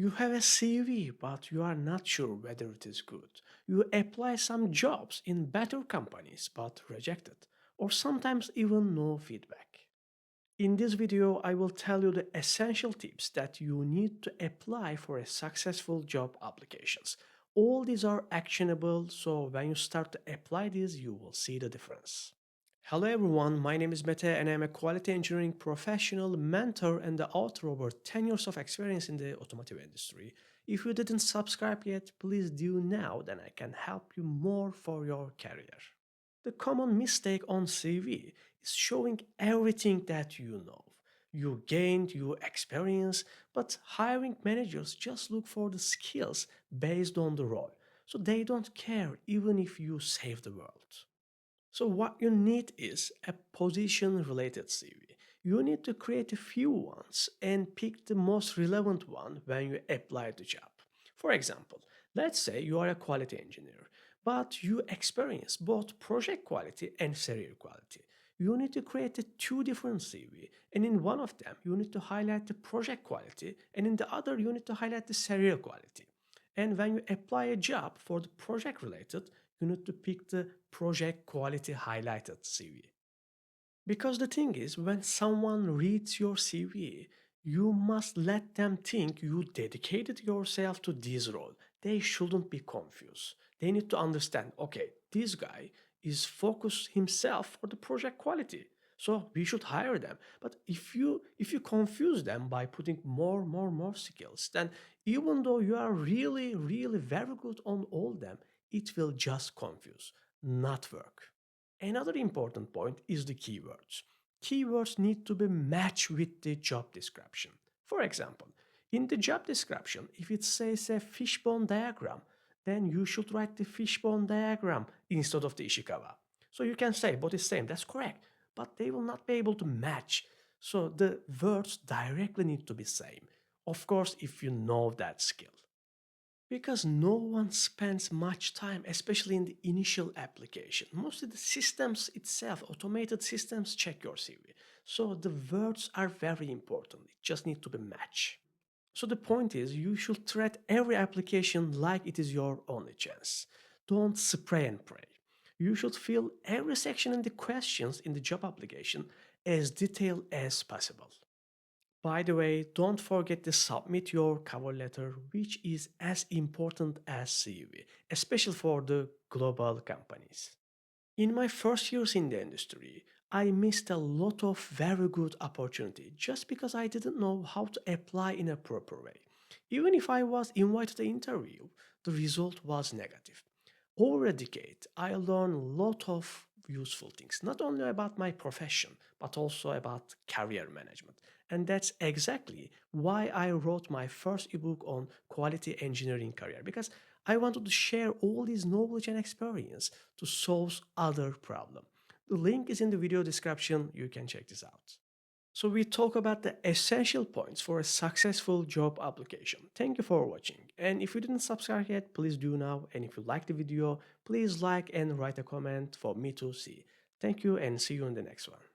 You have a CV, but you are not sure whether it is good. You apply some jobs in better companies, but rejected, or sometimes even no feedback. In this video, I will tell you the essential tips that you need to apply for a successful job applications. All these are actionable, so when you start to apply these, you will see the difference. Hello everyone, my name is Mete and I'm a quality engineering professional, mentor and the author of over 10 years of experience in the automotive industry. If you didn't subscribe yet, please do now, then I can help you more for your career. The common mistake on CV is showing everything that you know. You gained, you experience, but hiring managers just look for the skills based on the role. So they don't care even if you save the world. So what you need is a position related CV. You need to create a few ones and pick the most relevant one when you apply the job. For example, let's say you are a quality engineer, but you experience both project quality and serial quality. You need to create a two different CV, and in one of them you need to highlight the project quality, and in the other you need to highlight the serial quality. And when you apply a job for the project related, you need to pick the project quality highlighted CV. Because the thing is, when someone reads your CV, you must let them think you dedicated yourself to this role. They shouldn't be confused. They need to understand, okay, this guy is focused himself for the project quality. So we should hire them. But if you confuse them by putting more skills, then even though you are really very good on all them, it will just confuse, not work. Another important point is the keywords. Keywords need to be matched with the job description. For example, in the job description, if it says a fishbone diagram, then you should write the fishbone diagram instead of the Ishikawa. So you can say both is same, that's correct, but they will not be able to match. So the words directly need to be same. Of course, if you know that skill. Because no one spends much time, especially in the initial application. Mostly the systems itself, automated systems, check your CV. So the words are very important. It just need to be matched. So the point is, you should treat every application like it is your only chance. Don't spray and pray. You should fill every section in the questions in the job application as detailed as possible. By the way, don't forget to submit your cover letter, which is as important as CV, especially for the global companies. In my first years in the industry, I missed a lot of very good opportunity just because I didn't know how to apply in a proper way. Even if I was invited to the interview, the result was negative. Over a decade, I learned a lot of useful things, not only about my profession, but also about career management. And that's exactly why I wrote my first ebook on quality engineering career, because I wanted to share all this knowledge and experience to solve other problem. The link is in the video description. You can check this out. So we talk about the essential points for a successful job application. Thank you for watching. And if you didn't subscribe yet, please do now. And if you like the video, please like and write a comment for me to see. Thank you and see you in the next one.